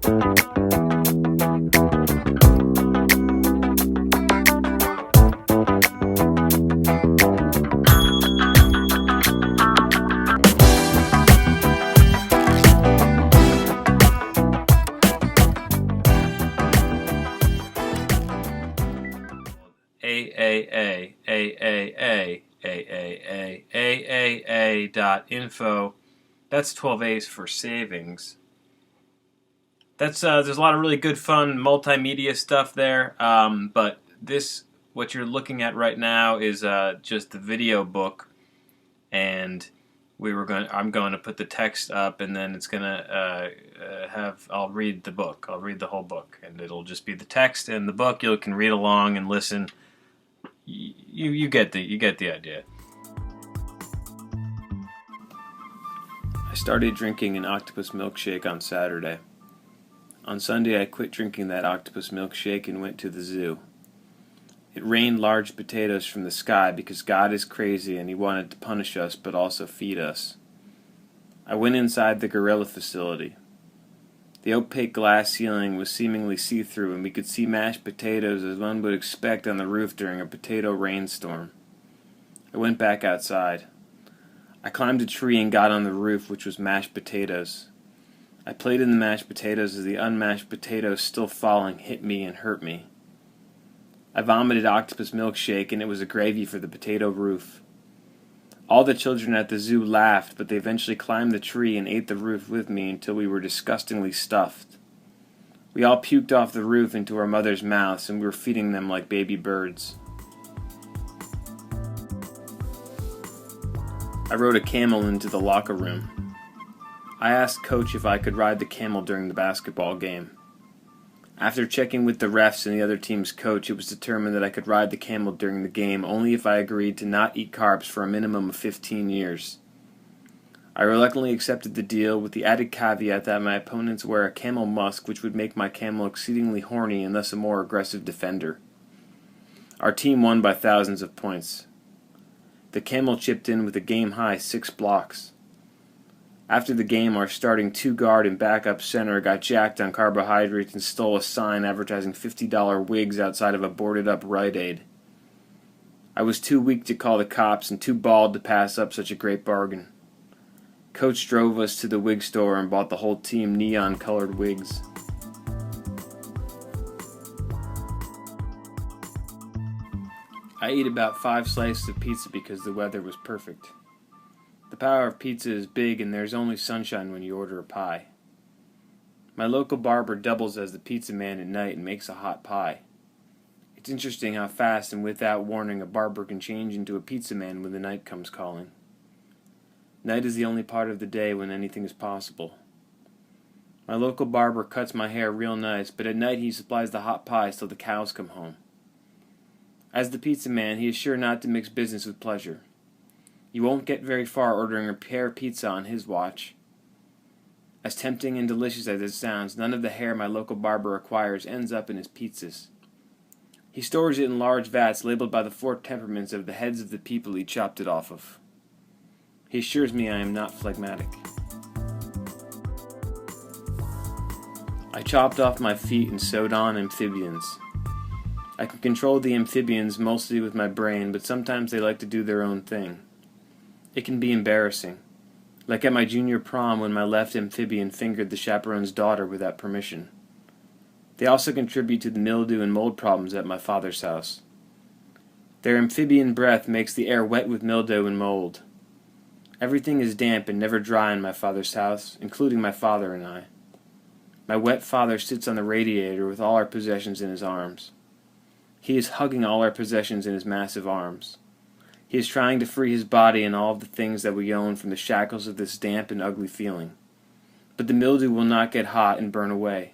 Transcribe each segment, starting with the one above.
AAA.info. That's 12 A's for savings. There's a lot of really good fun multimedia stuff there. But what you're looking at right now is just the video book, and I'm going to put the text up, and then it's gonna I'll read the book. I'll read the whole book, and it'll just be the text and the book. You can read along and listen. You get the idea. I started drinking an octopus milkshake on Saturday. On Sunday, I quit drinking that octopus milkshake and went to the zoo. It rained large potatoes from the sky because God is crazy and He wanted to punish us but also feed us. I went inside the gorilla facility. The opaque glass ceiling was seemingly see-through, and we could see mashed potatoes as one would expect on the roof during a potato rainstorm. I went back outside. I climbed a tree and got on the roof, which was mashed potatoes. I played in the mashed potatoes as the unmashed potatoes still falling hit me and hurt me. I vomited octopus milkshake, and it was a gravy for the potato roof. All the children at the zoo laughed, but they eventually climbed the tree and ate the roof with me until we were disgustingly stuffed. We all puked off the roof into our mothers' mouths, and we were feeding them like baby birds. I rode a camel into the locker room. I asked Coach if I could ride the camel during the basketball game. After checking with the refs and the other team's coach, it was determined that I could ride the camel during the game only if I agreed to not eat carbs for a minimum of 15 years. I reluctantly accepted the deal with the added caveat that my opponents wear a camel musk, which would make my camel exceedingly horny and thus a more aggressive defender. Our team won by thousands of points. The camel chipped in with a game-high 6 blocks. After the game, our starting two-guard and backup center got jacked on carbohydrates and stole a sign advertising $50 wigs outside of a boarded-up Rite Aid. I was too weak to call the cops and too bald to pass up such a great bargain. Coach drove us to the wig store and bought the whole team neon-colored wigs. I ate about 5 slices of pizza because the weather was perfect. The power of pizza is big, and there's only sunshine when you order a pie. My local barber doubles as the pizza man at night and makes a hot pie. It's interesting how fast and without warning a barber can change into a pizza man when the night comes calling. Night is the only part of the day when anything is possible. My local barber cuts my hair real nice, but at night he supplies the hot pies till the cows come home. As the pizza man, he is sure not to mix business with pleasure. You won't get very far ordering a pear pizza on his watch. As tempting and delicious as it sounds, none of the hair my local barber acquires ends up in his pizzas. He stores it in large vats labeled by the 4 temperaments of the heads of the people he chopped it off of. He assures me I am not phlegmatic. I chopped off my feet and sewed on amphibians. I can control the amphibians mostly with my brain, but sometimes they like to do their own thing. It can be embarrassing, like at my junior prom when my left amphibian fingered the chaperone's daughter without permission. They also contribute to the mildew and mold problems at my father's house. Their amphibian breath makes the air wet with mildew and mold. Everything is damp and never dry in my father's house, including my father and I. My wet father sits on the radiator with all our possessions in his arms. He is hugging all our possessions in his massive arms. He is trying to free his body and all of the things that we own from the shackles of this damp and ugly feeling. But the mildew will not get hot and burn away.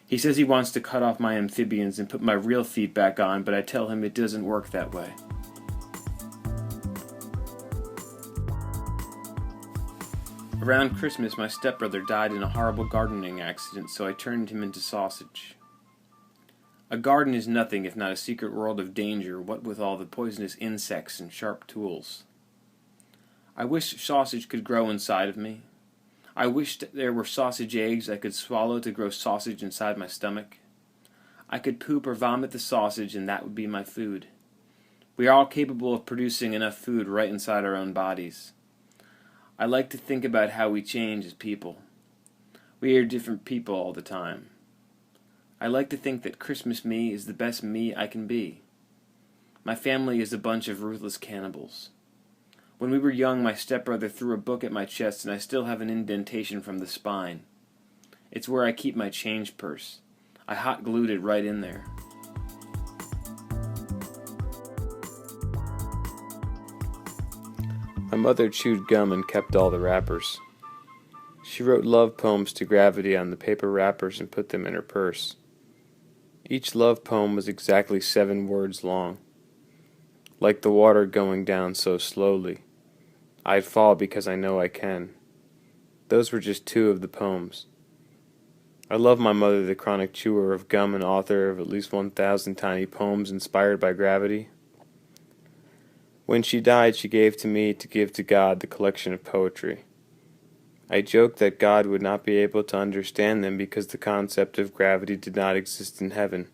He says he wants to cut off my amphibians and put my real feet back on, but I tell him it doesn't work that way. Around Christmas, my stepbrother died in a horrible gardening accident, so I turned him into sausage. A garden is nothing if not a secret world of danger, what with all the poisonous insects and sharp tools. I wish sausage could grow inside of me. I wished there were sausage eggs I could swallow to grow sausage inside my stomach. I could poop or vomit the sausage and that would be my food. We are all capable of producing enough food right inside our own bodies. I like to think about how we change as people. We are different people all the time. I like to think that Christmas me is the best me I can be. My family is a bunch of ruthless cannibals. When we were young, my stepbrother threw a book at my chest and I still have an indentation from the spine. It's where I keep my change purse. I hot glued it right in there. My mother chewed gum and kept all the wrappers. She wrote love poems to Gravity on the paper wrappers and put them in her purse. Each love poem was exactly 7 words long. Like the water going down so slowly. I'd fall because I know I can. Those were just 2 of the poems. I love my mother, the chronic chewer of gum and author of at least 1,000 tiny poems inspired by gravity. When she died, she gave to me to give to God the collection of poetry. I joked that God would not be able to understand them because the concept of gravity did not exist in heaven.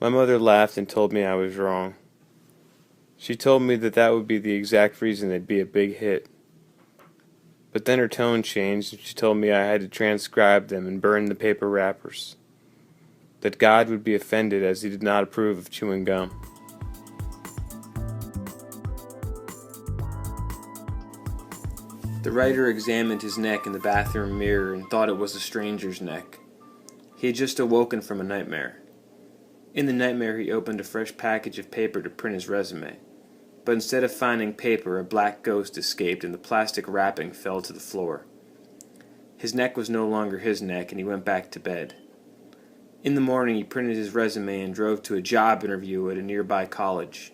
My mother laughed and told me I was wrong. She told me that that would be the exact reason they'd be a big hit. But then her tone changed and she told me I had to transcribe them and burn the paper wrappers. That God would be offended as he did not approve of chewing gum. The writer examined his neck in the bathroom mirror and thought it was a stranger's neck. He had just awoken from a nightmare. In the nightmare he opened a fresh package of paper to print his resume. But instead of finding paper, a black ghost escaped and the plastic wrapping fell to the floor. His neck was no longer his neck and he went back to bed. In the morning he printed his resume and drove to a job interview at a nearby college.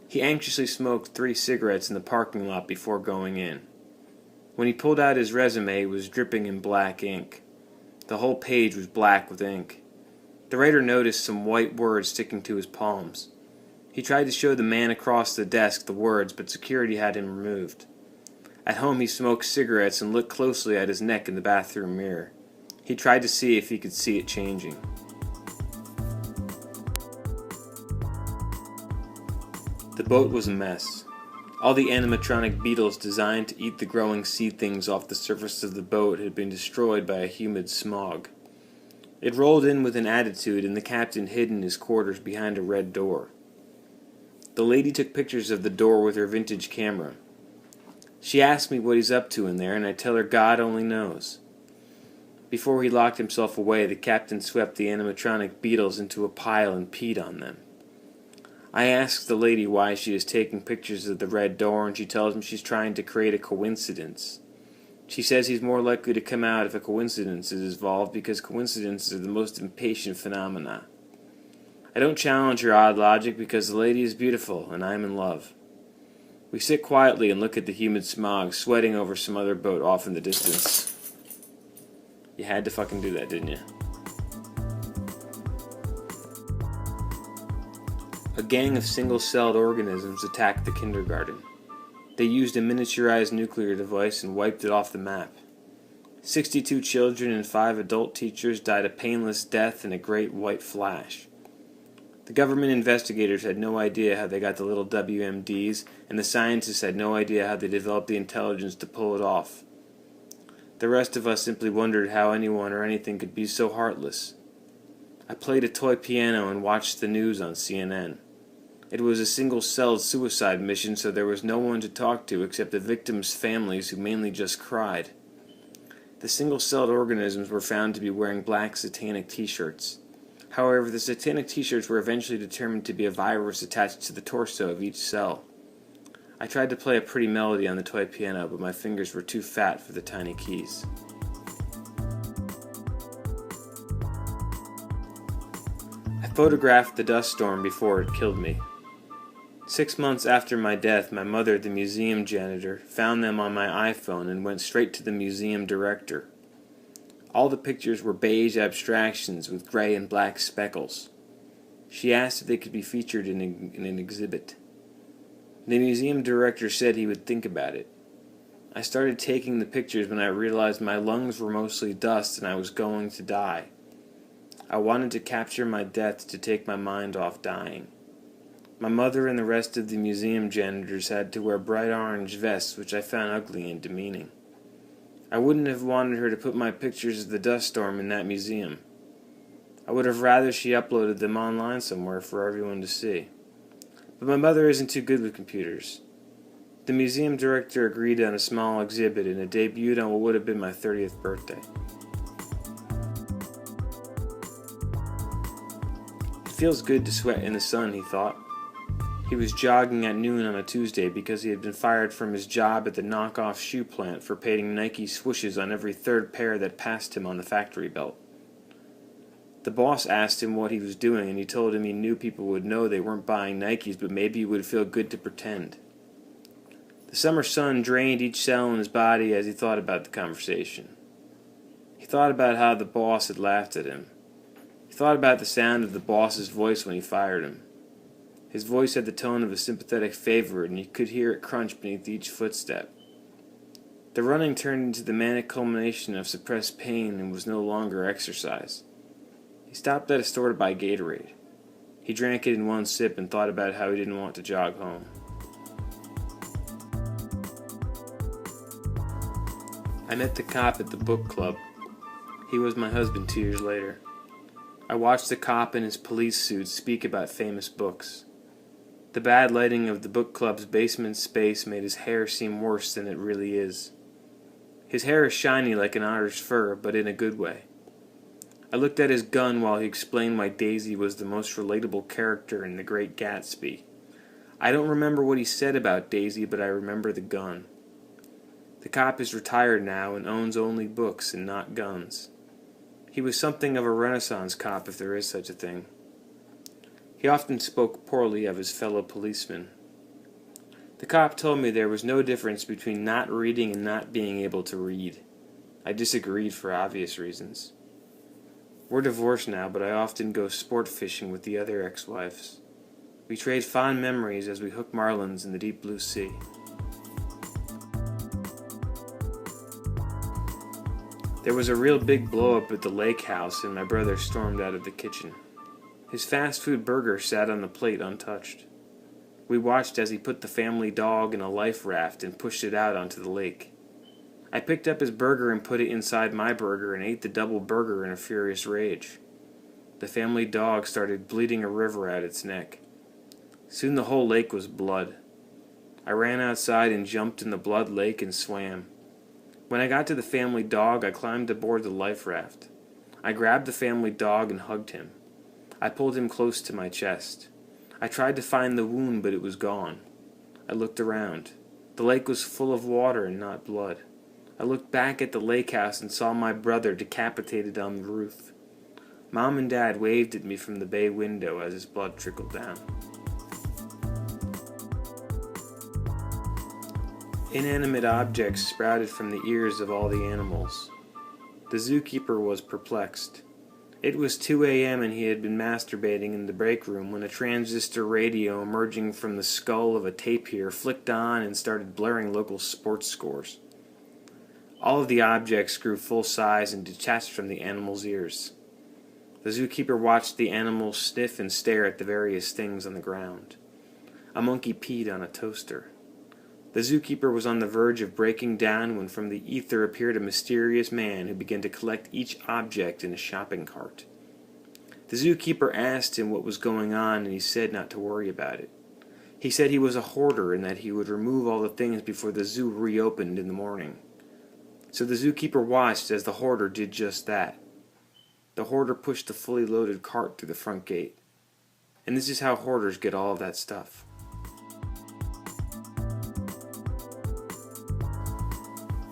He anxiously smoked 3 cigarettes in the parking lot before going in. When he pulled out his resume, it was dripping in black ink. The whole page was black with ink. The writer noticed some white words sticking to his palms. He tried to show the man across the desk the words, but security had him removed. At home he smoked cigarettes and looked closely at his neck in the bathroom mirror. He tried to see if he could see it changing. The boat was a mess. All the animatronic beetles designed to eat the growing sea things off the surface of the boat had been destroyed by a humid smog. It rolled in with an attitude and the captain hid in his quarters behind a red door. The lady took pictures of the door with her vintage camera. She asked me what he's up to in there and I tell her God only knows. Before he locked himself away, the captain swept the animatronic beetles into a pile and peed on them. I asked the lady why she is taking pictures of the red door and she tells me she's trying to create a coincidence. She says he's more likely to come out if a coincidence is involved because coincidences are the most impatient phenomena. I don't challenge her odd logic because the lady is beautiful and I am in love. We sit quietly and look at the humid smog sweating over some other boat off in the distance. You had to fucking do that, didn't you? A gang of single-celled organisms attacked the kindergarten. They used a miniaturized nuclear device and wiped it off the map. 62 children and 5 adult teachers died a painless death in a great white flash. The government investigators had no idea how they got the little WMDs, and the scientists had no idea how they developed the intelligence to pull it off. The rest of us simply wondered how anyone or anything could be so heartless. I played a toy piano and watched the news on CNN. It was a single-celled suicide mission, so there was no one to talk to except the victims' families who mainly just cried. The single-celled organisms were found to be wearing black satanic t-shirts. However, the satanic t-shirts were eventually determined to be a virus attached to the torso of each cell. I tried to play a pretty melody on the toy piano, but my fingers were too fat for the tiny keys. I photographed the dust storm before it killed me. 6 months after my death, my mother, the museum janitor, found them on my iPhone and went straight to the museum director. All the pictures were beige abstractions with gray and black speckles. She asked if they could be featured in an exhibit. The museum director said he would think about it. I started taking the pictures when I realized my lungs were mostly dust and I was going to die. I wanted to capture my death to take my mind off dying. My mother and the rest of the museum janitors had to wear bright orange vests, which I found ugly and demeaning. I wouldn't have wanted her to put my pictures of the dust storm in that museum. I would have rather she uploaded them online somewhere for everyone to see. But my mother isn't too good with computers. The museum director agreed on a small exhibit, and it debuted on what would have been my 30th birthday. It feels good to sweat in the sun, he thought. He was jogging at noon on a Tuesday because he had been fired from his job at the knockoff shoe plant for painting Nike swooshes on every third pair that passed him on the factory belt. The boss asked him what he was doing, and he told him he knew people would know they weren't buying Nikes, but maybe it would feel good to pretend. The summer sun drained each cell in his body as he thought about the conversation. He thought about how the boss had laughed at him. He thought about the sound of the boss's voice when he fired him. His voice had the tone of a sympathetic favorite, and he could hear it crunch beneath each footstep. The running turned into the manic culmination of suppressed pain and was no longer exercise. He stopped at a store to buy Gatorade. He drank it in one sip and thought about how he didn't want to jog home. I met the cop at the book club. He was my husband 2 years later. I watched the cop in his police suit speak about famous books. The bad lighting of the book club's basement space made his hair seem worse than it really is. His hair is shiny like an otter's fur, but in a good way. I looked at his gun while he explained why Daisy was the most relatable character in The Great Gatsby. I don't remember what he said about Daisy, but I remember the gun. The cop is retired now and owns only books and not guns. He was something of a Renaissance cop, if there is such a thing. He often spoke poorly of his fellow policemen. The cop told me there was no difference between not reading and not being able to read. I disagreed for obvious reasons. We're divorced now, but I often go sport fishing with the other ex-wives. We trade fond memories as we hook marlins in the deep blue sea. There was a real big blow-up at the lake house, and my brother stormed out of the kitchen. His fast food burger sat on the plate untouched. We watched as he put the family dog in a life raft and pushed it out onto the lake. I picked up his burger and put it inside my burger and ate the double burger in a furious rage. The family dog started bleeding a river out its neck. Soon the whole lake was blood. I ran outside and jumped in the blood lake and swam. When I got to the family dog, I climbed aboard the life raft. I grabbed the family dog and hugged him. I pulled him close to my chest. I tried to find the wound, but it was gone. I looked around. The lake was full of water and not blood. I looked back at the lake house and saw my brother decapitated on the roof. Mom and Dad waved at me from the bay window as his blood trickled down. Inanimate objects sprouted from the ears of all the animals. The zookeeper was perplexed. It was 2 a.m. and he had been masturbating in the break room when a transistor radio emerging from the skull of a tapir flicked on and started blaring local sports scores. All of the objects grew full size and detached from the animals' ears. The zookeeper watched the animals sniff and stare at the various things on the ground. A monkey peed on a toaster. The zookeeper was on the verge of breaking down when from the ether appeared a mysterious man who began to collect each object in a shopping cart. The zookeeper asked him what was going on, and he said not to worry about it. He said he was a hoarder and that he would remove all the things before the zoo reopened in the morning. So the zookeeper watched as the hoarder did just that. The hoarder pushed the fully loaded cart through the front gate. And this is how hoarders get all of that stuff.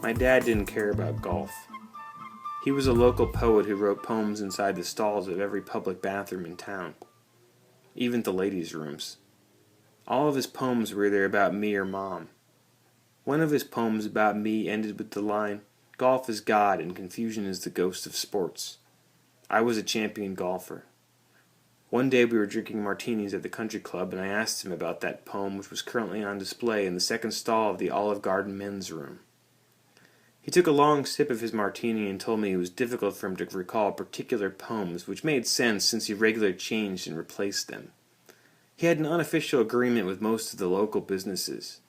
My dad didn't care about golf. He was a local poet who wrote poems inside the stalls of every public bathroom in town, even the ladies' rooms. All of his poems were either about me or Mom. One of his poems about me ended with the line, "Golf is God and confusion is the ghost of sports." I was a champion golfer. One day we were drinking martinis at the country club, and I asked him about that poem, which was currently on display in the second stall of the Olive Garden men's room. He took a long sip of his martini and told me it was difficult for him to recall particular poems, which made sense since he regularly changed and replaced them. He had an unofficial agreement with most of the local businesses.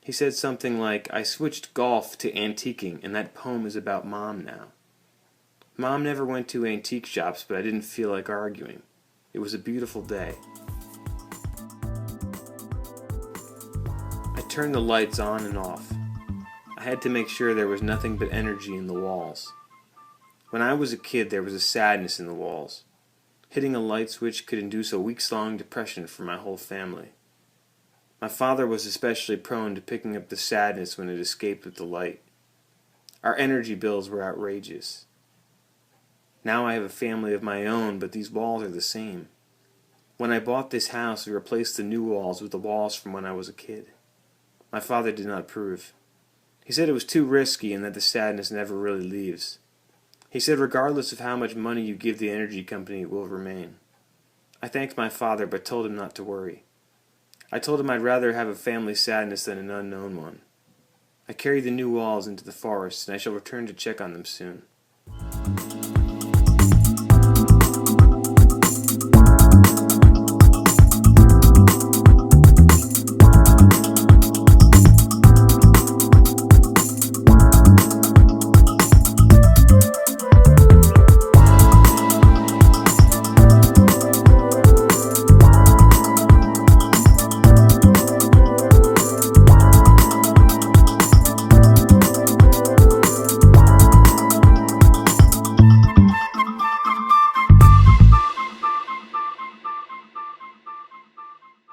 He said something like, "I switched golf to antiquing, and that poem is about Mom now. Mom never went to antique shops, but I didn't feel like arguing. It was a beautiful day." I turned the lights on and off. I had to make sure there was nothing but energy in the walls. When I was a kid, there was a sadness in the walls. Hitting a light switch could induce a weeks-long depression for my whole family. My father was especially prone to picking up the sadness when it escaped with the light. Our energy bills were outrageous. Now I have a family of my own, but these walls are the same. When I bought this house, we replaced the new walls with the walls from when I was a kid. My father did not approve. He said it was too risky and that the sadness never really leaves. He said regardless of how much money you give the energy company, it will remain. I thanked my father but told him not to worry. I told him I'd rather have a family sadness than an unknown one. I carried the new walls into the forest and I shall return to check on them soon.